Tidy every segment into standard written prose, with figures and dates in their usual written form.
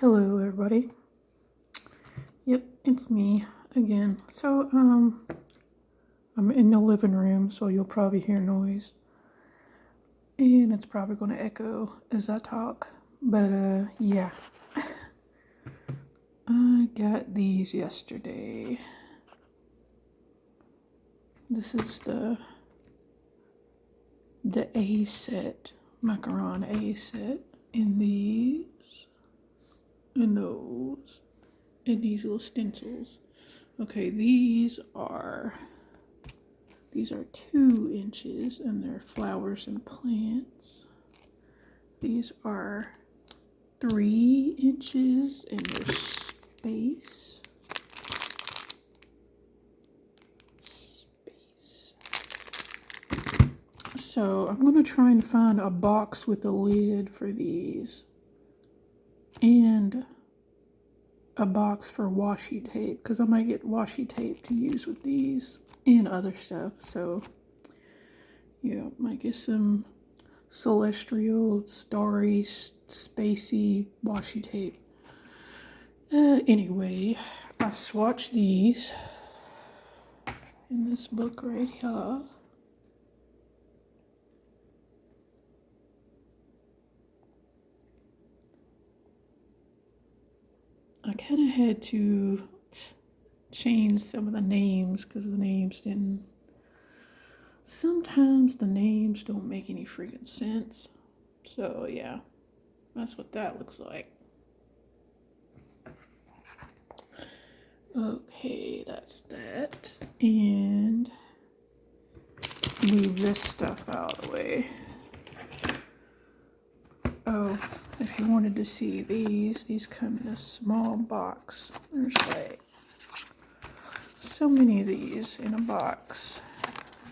Hello everybody. Yep, it's me again. So I'm in the living room, so you'll probably hear noise. And it's probably gonna echo as I talk. But yeah. I got these yesterday. This is the A set, macaron A set. And these and those. And these little stencils. Okay, these are 2 inches and they're flowers and plants. These are 3 inches and they're space. So I'm gonna try and find a box with a lid for these and a box for washi tape because I might get washi tape to use with these and other stuff. So yeah, might get some celestial, starry, spacey washi tape. Anyway, I swatched these in this book right here. I kind of had to change some of the names because the names didn't. Sometimes the names don't make any freaking sense. So yeah, that's what that looks like. Okay, that's that. And move this stuff out of the way. Oh, if you wanted to see these come in a small box. There's like so many of these in a box.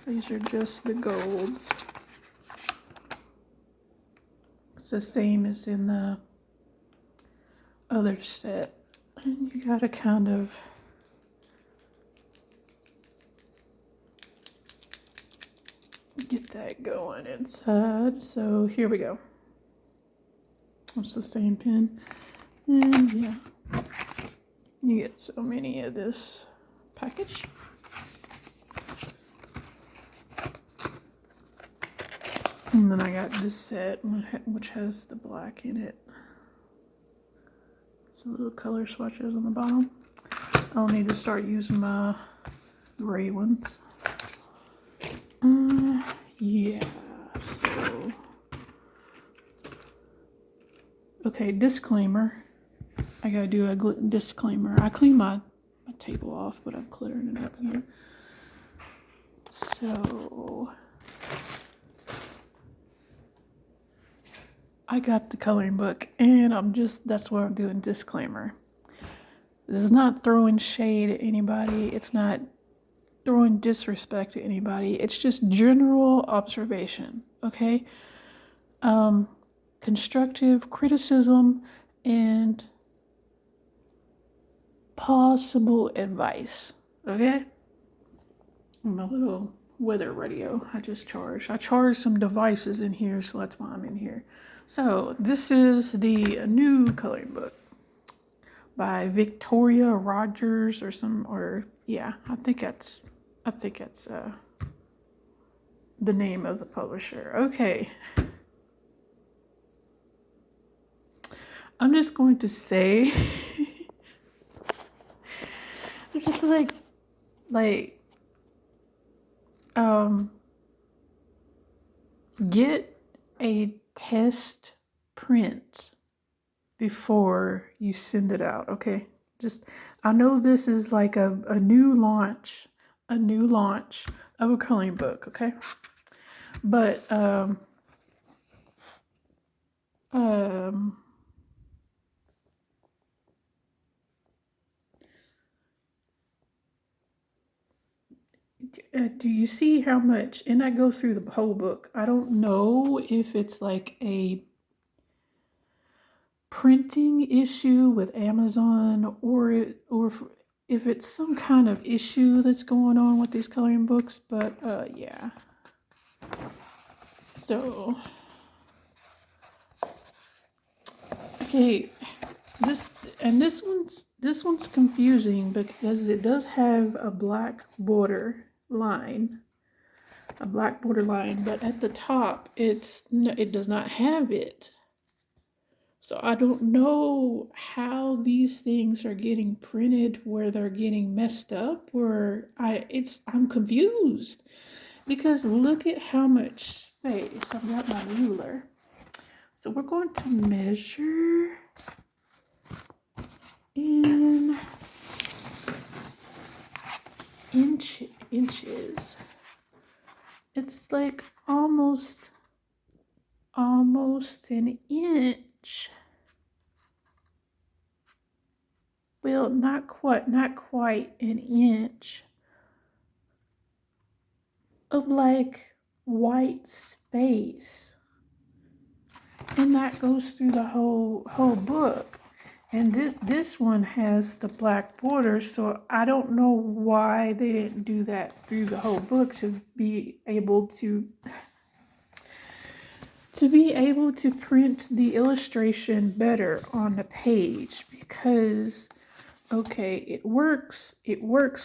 These are just the golds. It's the same as in the other set. And you gotta kind of get that going inside. So here we go. It's the same pen. And yeah, you get so many of this package. And then I got this set, which has the black in it. Some little color swatches on the bottom. I'll need to start using my gray ones. Yeah, so. Okay, disclaimer. I gotta do a disclaimer. I cleaned my table off, but I'm cluttering it up here. So, I got the coloring book, and that's what I'm doing, disclaimer. This is not throwing shade at anybody. It's not throwing disrespect at anybody. It's just general observation, okay? Constructive criticism and possible advice, okay? My little weather radio I just charged. I charged some devices in here, so that's why I'm in here. So this is the new coloring book by Victoria Rogers I think that's the name of the publisher. Okay. I'm just going to say I'm just get a test print before you send it out, okay? I know this is like a new launch of a coloring book, okay? But do you see how much, and I go through the whole book. I don't know if it's like a printing issue with Amazon or if it's some kind of issue that's going on with these coloring books, but yeah. So, okay, This and this one's confusing because it does have a black border line, but at the top it does not have it. So I don't know how these things are getting printed where they're getting messed up or I'm confused because look at how much space. I've got my ruler. So we're going to measure in inches. It's like almost an inch. Well, not quite an inch of like white space. And that goes through the whole book. And this one has the black border, so I don't know why they didn't do that through the whole book to be able to print the illustration better on the page because okay, it works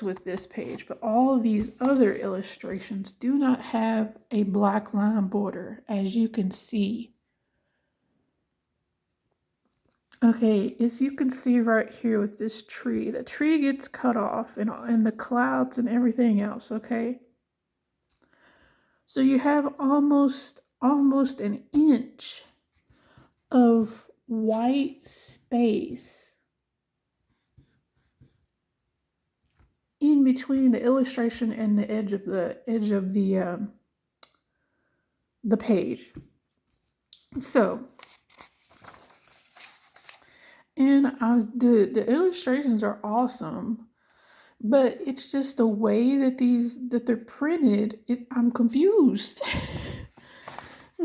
with this page, but all of these other illustrations do not have a black line border, as you can see. Okay, if you can see right here with this tree, the tree gets cut off and the clouds and everything else, okay? So you have almost an inch of white space in between the illustration and the edge of the page. So, and the illustrations are awesome, but it's just the way that they're printed. I'm confused.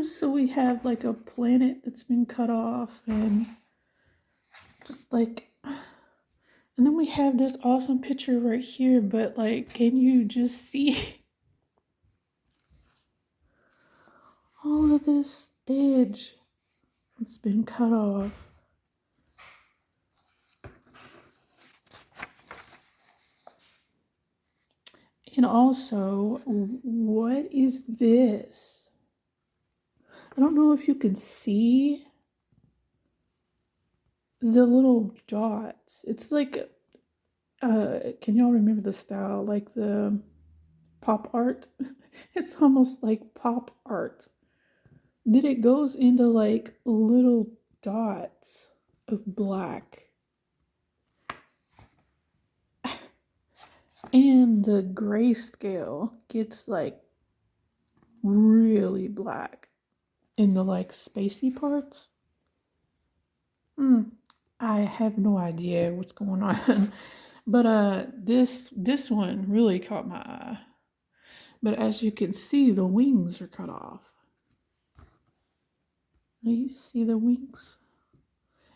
So we have like a planet that's been cut off, and just like, and then we have this awesome picture right here. But like, can you just see all of this edge that's been cut off? And also, what is this? I don't know if you can see the little dots. It's like, can y'all remember the style? Like the pop art? It's almost like pop art. Then it goes into like little dots of black. And the grayscale gets like really black in the like spacey parts. I have no idea what's going on. But this one really caught my eye. But as you can see, the wings are cut off. You see the wings?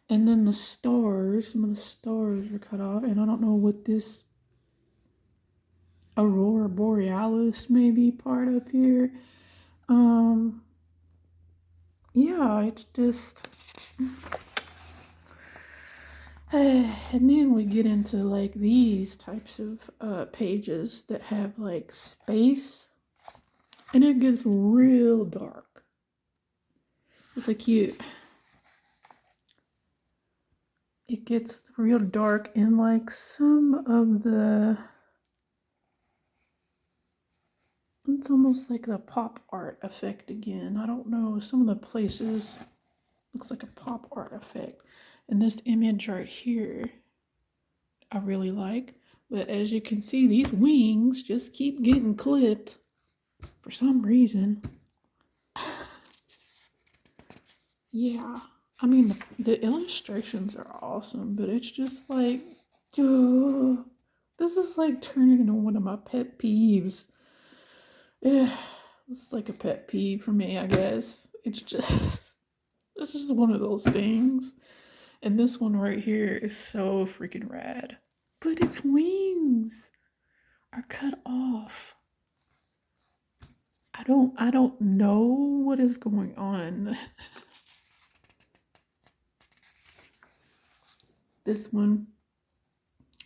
And then the stars, some of the stars were cut off. And I don't know what this Aurora Borealis may be part of here. Yeah, it's just and then we get into like these types of pages that have like space and it gets real dark. It's like it gets real dark in like some of the, it's almost like the pop art effect again. I don't know, some of the places looks like a pop art effect. And this image right here I really like, but as you can see, these wings just keep getting clipped for some reason. Yeah, I mean the illustrations are awesome, but it's just like, this is like turning into one of my pet peeves. Yeah, it's like a pet peeve for me, I guess. It's just one of those things. And this one right here is so freaking rad. But its wings are cut off. I don't know what is going on. This one,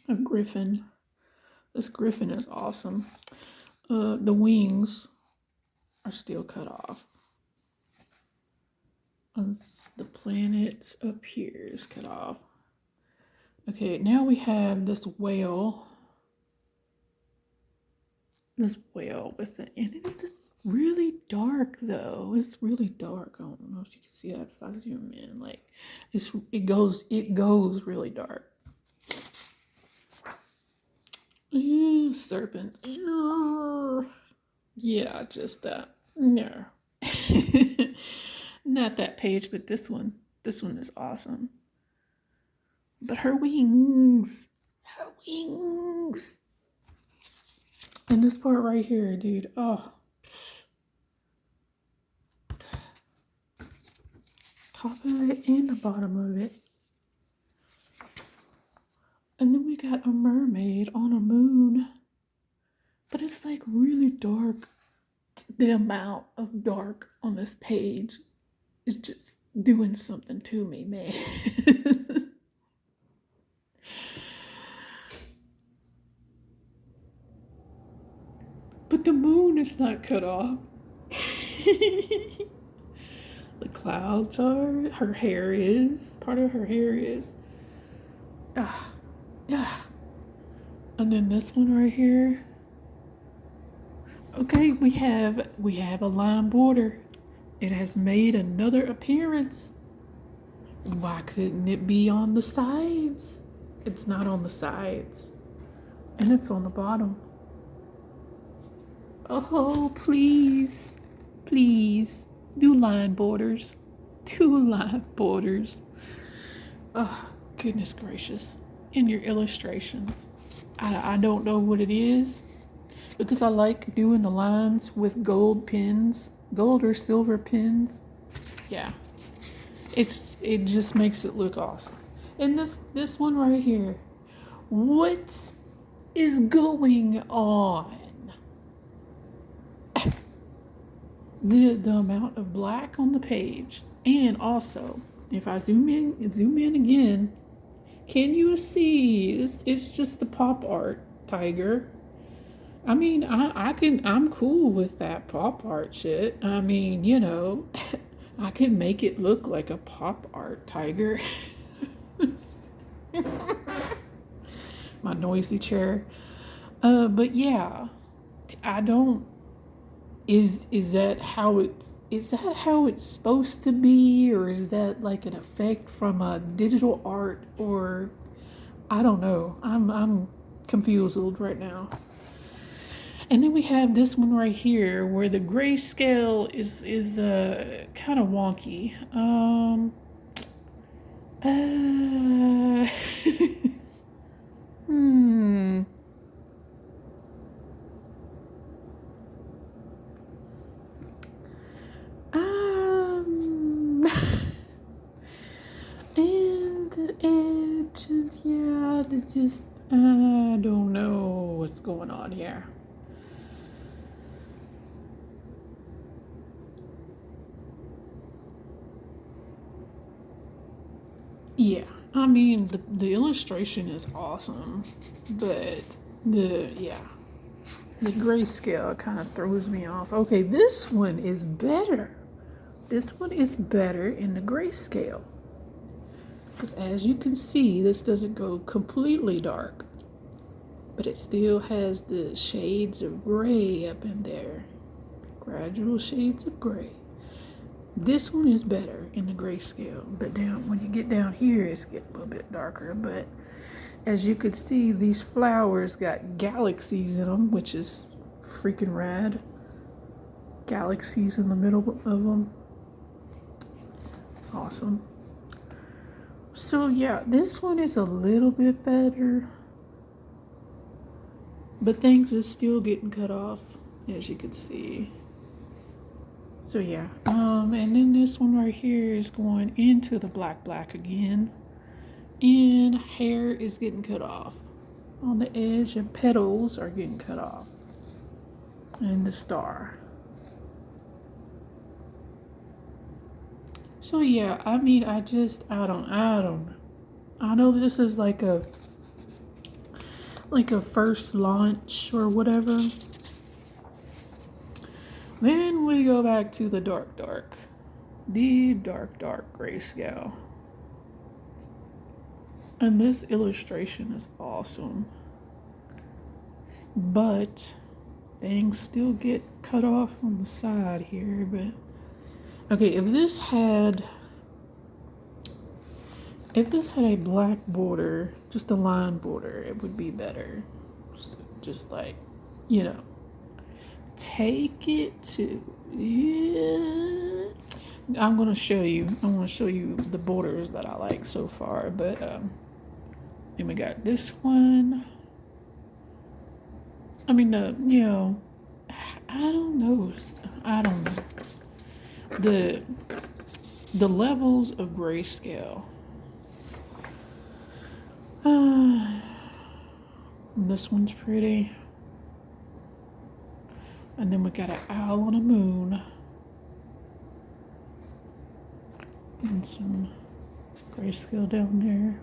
a griffin. This griffin is awesome. The wings are still cut off. The planet up here is cut off. Okay, now we have this whale. This whale with it, and it is really dark though. It's really dark. I don't know if you can see that if I zoom in. Like, it goes really dark. Serpent. Yeah, just no. Not that page, but this one. This one is awesome. But her wings. Her wings. And this part right here, dude. Oh. Top of it and the bottom of it. And then we got a mermaid on a moon. But it's like really dark. The amount of dark on this page is just doing something to me, man. But the moon is not cut off. The clouds are. Her hair is. Part of her hair is. Yeah. And then this one right here. Okay, we have a line border. It has made another appearance. Why couldn't it be on the sides? It's not on the sides. And it's on the bottom. Oh, please. Please. Do line borders. Do line borders. Oh, goodness gracious. In your illustrations. I don't know what it is. Because I like doing the lines with gold pins. Gold or silver pins. Yeah. It just makes it look awesome. And this one right here. What is going on? The amount of black on the page. And also, if I zoom in again, can you see it's just the pop art tiger? I mean, I'm cool with that pop art shit. I mean, I can make it look like a pop art tiger. My noisy chair. But yeah, I don't. Is that how it's supposed to be, or is that like an effect from a digital art, or I don't know. I'm confused right now. And then we have this one right here where the grayscale is kind of wonky. Hmm. And the edge of, I don't know what's going on here. Yeah, I mean, the illustration is awesome, but the grayscale kind of throws me off. Okay, this one is better. This one is better in the grayscale. Because as you can see, this doesn't go completely dark, but it still has the shades of gray up in there. Gradual shades of gray. This one is better in the grayscale, but when you get down here, it's getting a little bit darker. But as you can see, these flowers got galaxies in them, which is freaking rad. Galaxies in the middle of them. Awesome. So yeah, this one is a little bit better, but things is still getting cut off, as you can see. So yeah, and then this one right here is going into the black again, and hair is getting cut off on the edge, and petals are getting cut off, and the star. So yeah, I mean, I don't know. I know this is like a first launch or whatever. Then we go back to the dark grayscale. And this illustration is awesome. But things still get cut off on the side here. But okay, if this had a black border, just a line border, it would be better. Just like, you know, take it to, yeah. I'm gonna show you the borders that I like so far. But then we got this one. I mean, you know, I don't know. The levels of grayscale. This one's pretty. And then we got an owl on a moon. And some grayscale down there.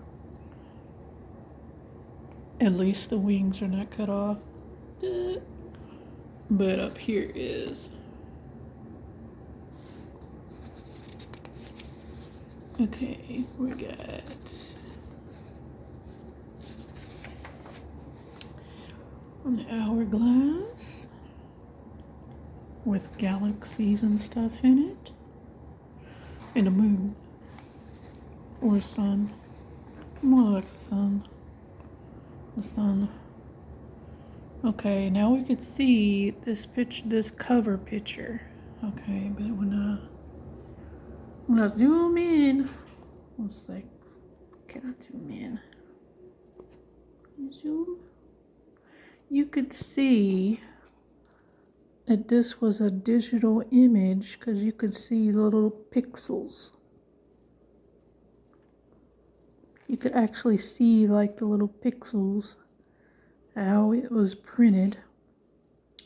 At least the wings are not cut off. But up here is. Okay, we got an hourglass with galaxies and stuff in it, and a moon or a sun, more like a sun. The sun. Okay, now we could see this cover picture. Okay, but when I zoom in, let's like, can I zoom in? Zoom. You could see that this was a digital image because you could see the little pixels. You could actually see like the little pixels, how it was printed,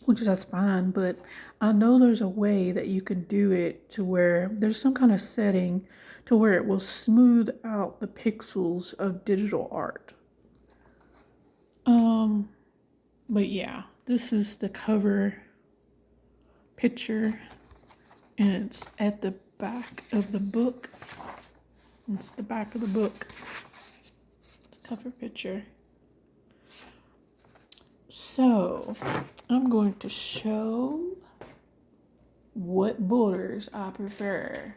which that's fine, but I know there's a way that you can do it to where there's some kind of setting to where it will smooth out the pixels of digital art. But yeah, this is the cover picture, and it's at the back of the book. It's the back of the book, the cover picture. So I'm going to show what borders I prefer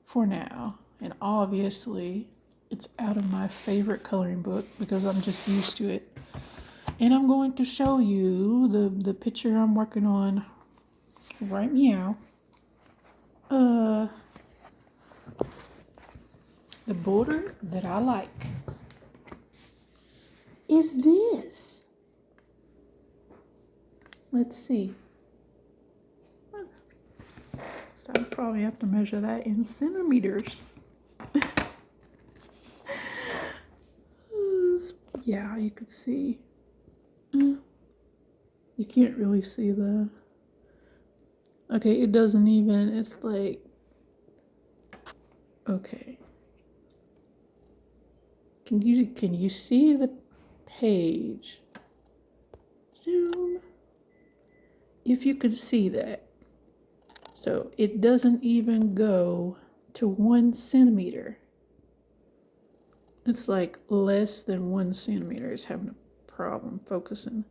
for now. And obviously it's out of my favorite coloring book because I'm just used to it. And I'm going to show you the picture I'm working on right now. The border that I like is this. Let's see. So I probably have to measure that in centimeters. Yeah, you could see. You can't really see the. Okay, it doesn't even. It's like. Okay. Can you see the page? Zoom. If you could see that. So it doesn't even go to 1 centimeter. It's like less than 1 centimeter. It's having a problem focusing.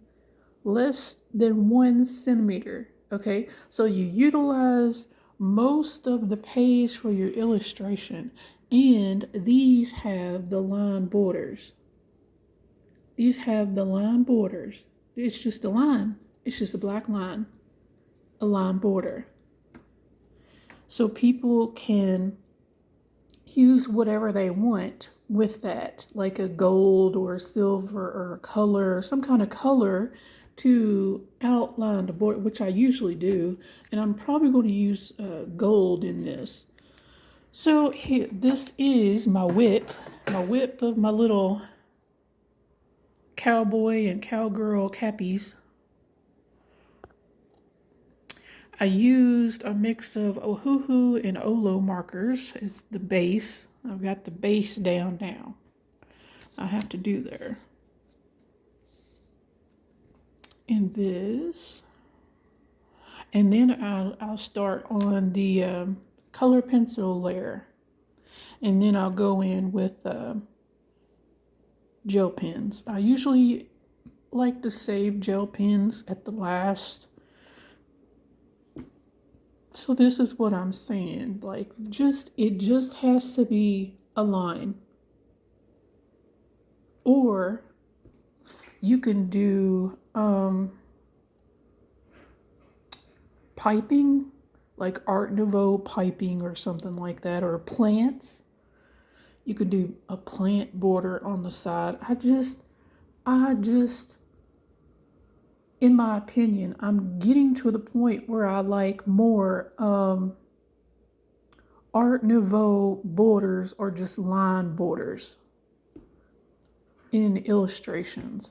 Less than 1 centimeter. Okay, so you utilize most of the page for your illustration, and these have the line borders. These have the line borders. It's just a line. It's just a black line, a line border. So people can use whatever they want with that, like a gold or a silver or a color, some kind of color to outline the board, which I usually do. And I'm probably going to use gold in this. So here, this is my whip of my little cowboy and cowgirl cappies. I used a mix of Ohuhu and Olo markers as the base. I've got the base down now. I have to do there. And this. And then I'll start on the color pencil layer. And then I'll go in with gel pens. I usually like to save gel pens at the last. So this is what I'm saying. Like, it just has to be a line. Or you can do piping, like Art Nouveau piping or something like that, or plants. You could do a plant border on the side. I just, in my opinion, I'm getting to the point where I like more Art Nouveau borders or just line borders in illustrations.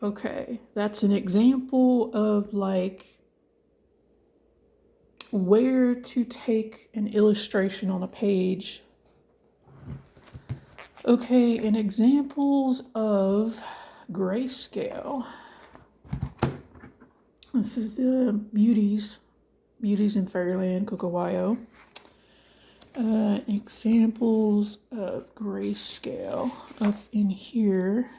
Okay, that's an example of like where to take an illustration on a page. Okay, and examples of grayscale. This is the Beauties in Fairyland, Cocowayo. Examples of grayscale up in here.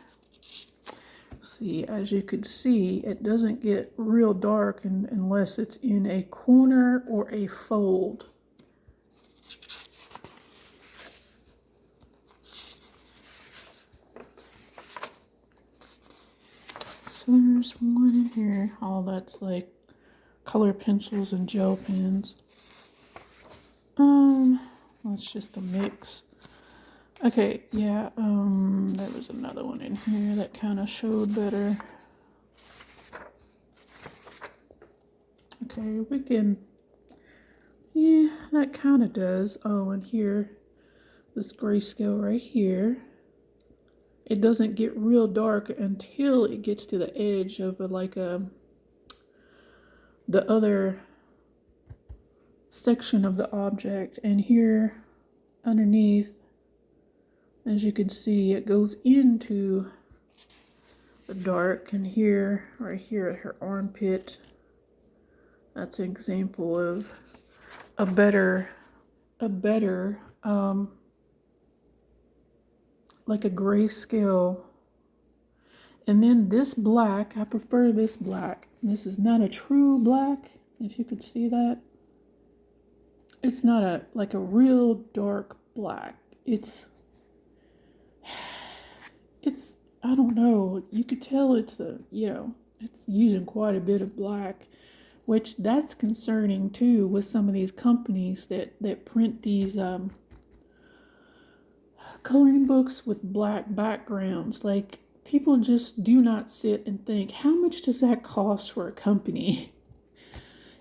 See, as you could see, it doesn't get real dark unless it's in a corner or a fold. So there's one in here. All that's like color pencils and gel pens. That's just a mix. Okay, yeah, there was another one in here that kind of showed better. Okay, we can, yeah, that kind of does. Oh, and here, this grayscale right here, it doesn't get real dark until it gets to the edge of the other section of the object. And here underneath, as you can see, it goes into the dark. And here, right here at her armpit, that's an example of a better like a grayscale. And then this black, I prefer this black. This is not a true black, if you could see that. It's not like a real dark black. It's I don't know. You could tell it's it's using quite a bit of black, which that's concerning too with some of these companies that print these coloring books with black backgrounds. Like, people just do not sit and think, how much does that cost for a company?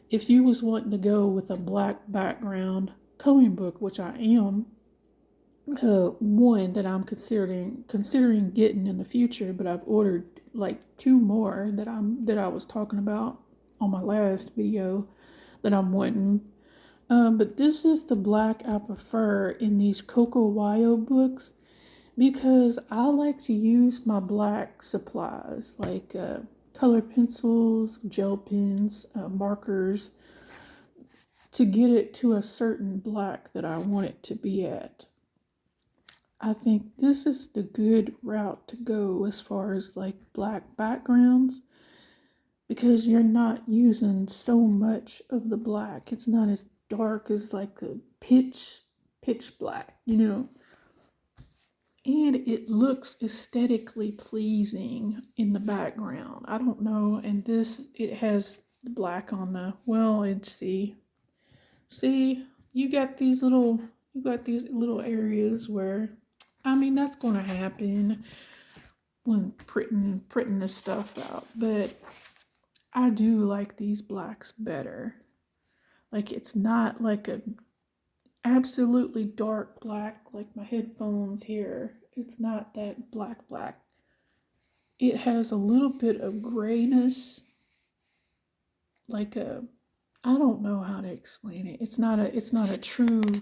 If you was wanting to go with a black background coloring book, which I am, one that I'm considering getting in the future, but I've ordered like 2 more that I was talking about on my last video that I'm wanting. But this is the black I prefer in these Cocowayo books because I like to use my black supplies like color pencils, gel pens, markers to get it to a certain black that I want it to be at. I think this is the good route to go as far as like black backgrounds because you're not using so much of the black. It's not as dark as like the pitch black, and it looks aesthetically pleasing in the background. I don't know, and it has the black on the, well, it's see, you got these little areas where, I mean, that's going to happen when printing this stuff out, but I do like these blacks better. Like, it's not like a absolutely dark black like my headphones here. It's not that black. It has a little bit of grayness, like I don't know how to explain it. It's not a true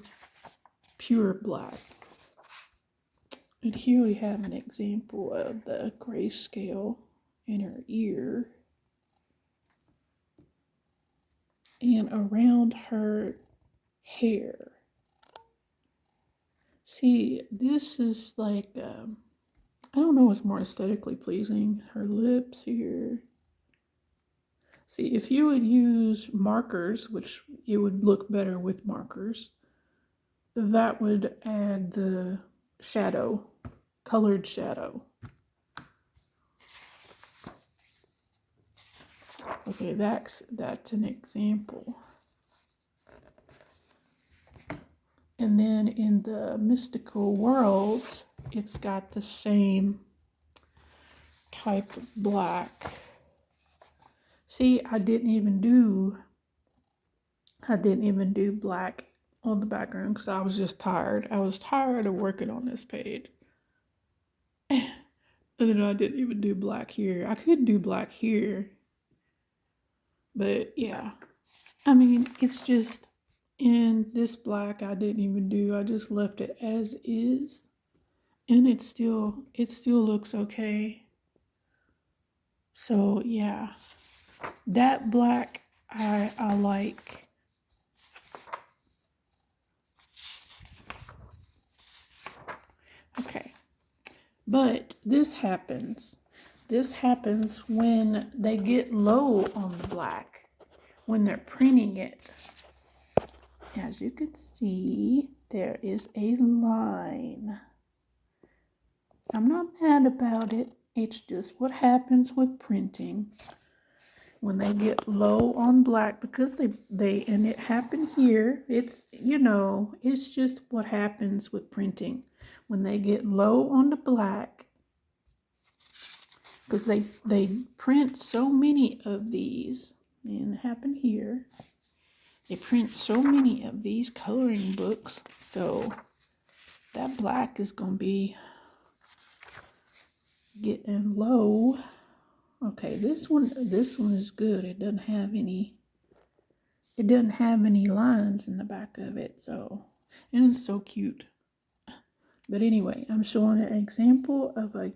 pure black. And here we have an example of the grayscale in her ear and around her hair. See, this is like, I don't know what's more aesthetically pleasing. Her lips here. See, if you would use markers, which it would look better with markers, that would add the shadow, colored shadow. Okay, that's an example. And then in the mystical worlds, it's got the same type of black. See, I didn't even do black on the background because I was just tired. I was tired of working on this page. And then I didn't even do black here. I could do black here. But yeah, I mean, it's just in this black I didn't even do. I just left it as is. And it still looks okay. So yeah, that black I like. Okay, but this happens when they get low on the black, when they're printing it. As you can see, there is a line. I'm not mad about it. It's just what happens with printing. When they get low on black, because they and it happened here, it's, you know, it's just what happens with printing. When they get low on the black, because they print so many of these, and it happened here. They print so many of these coloring books, so that black is going to be getting low. Okay, this one is good. It doesn't have any lines in the back of it, so, and it's so cute. But anyway, I'm showing an example of a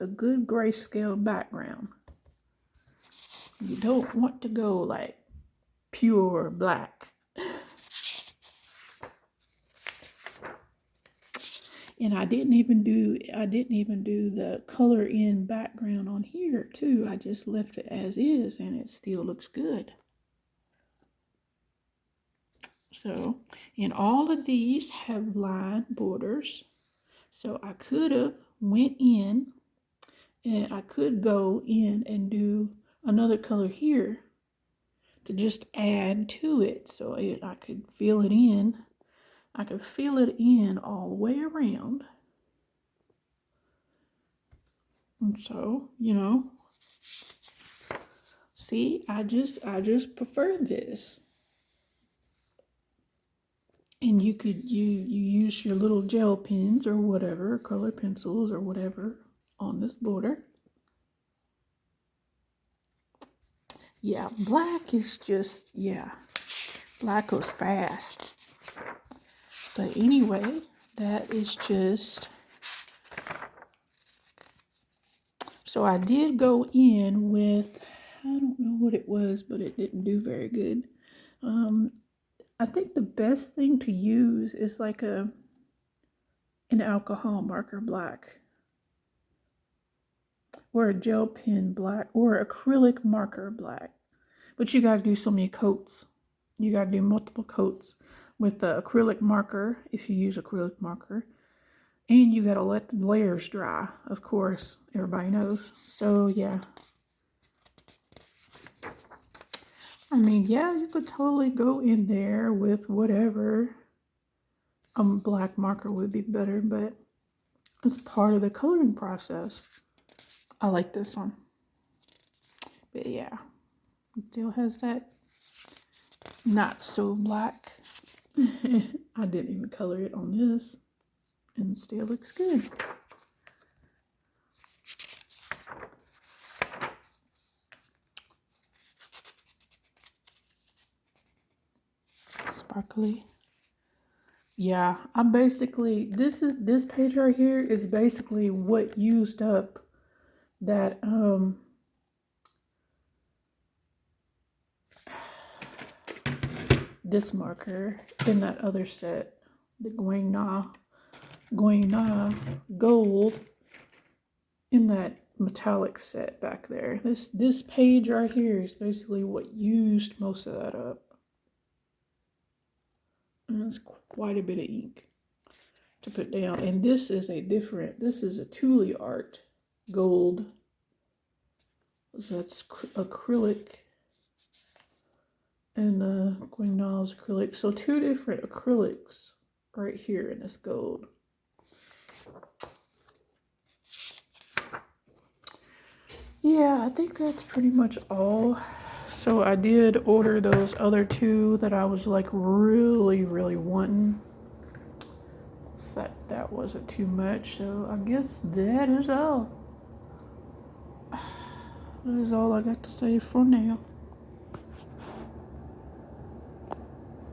good grayscale background. You don't want to go like pure black. And I didn't even do the color in background on here too. I just left it as is and it still looks good. So, and all of these have line borders. So I could have went in and I could go in and do another color here to just add to it. So I could fill it in. I could fill it in all the way around. And so, you know, see, I just prefer this. And you use your little gel pens or whatever, color pencils or whatever on this border. Yeah, black is just, yeah, black goes fast. But anyway, that is just, so I did go in with, I don't know what it was, but it didn't do very good. I think the best thing to use is like an alcohol marker black, or a gel pen black, or acrylic marker black. But you got to do so many coats. You got to do multiple coats with the acrylic marker, if you use acrylic marker. And you got to let the layers dry, of course. Everybody knows. So, yeah. I mean, yeah, you could totally go in there with whatever. Black marker would be better, but it's part of the coloring process. I like this one. But yeah, it still has that not so black. I didn't even color it on this, and it still looks good. Sparkly. Yeah, I basically this page right here is basically what used up that this marker in that other set, the Guayna gold in that metallic set back there. This page right here is basically what used most of that up. And that's quite a bit of ink to put down. And this is a Thule art gold. So that's acrylic and Guignol's acrylic. So two different acrylics right here in this gold. Yeah, I think that's pretty much all. So I did order those other two that I was like really, really wanting. That wasn't too much. So I guess that is all. That is all I got to say for now.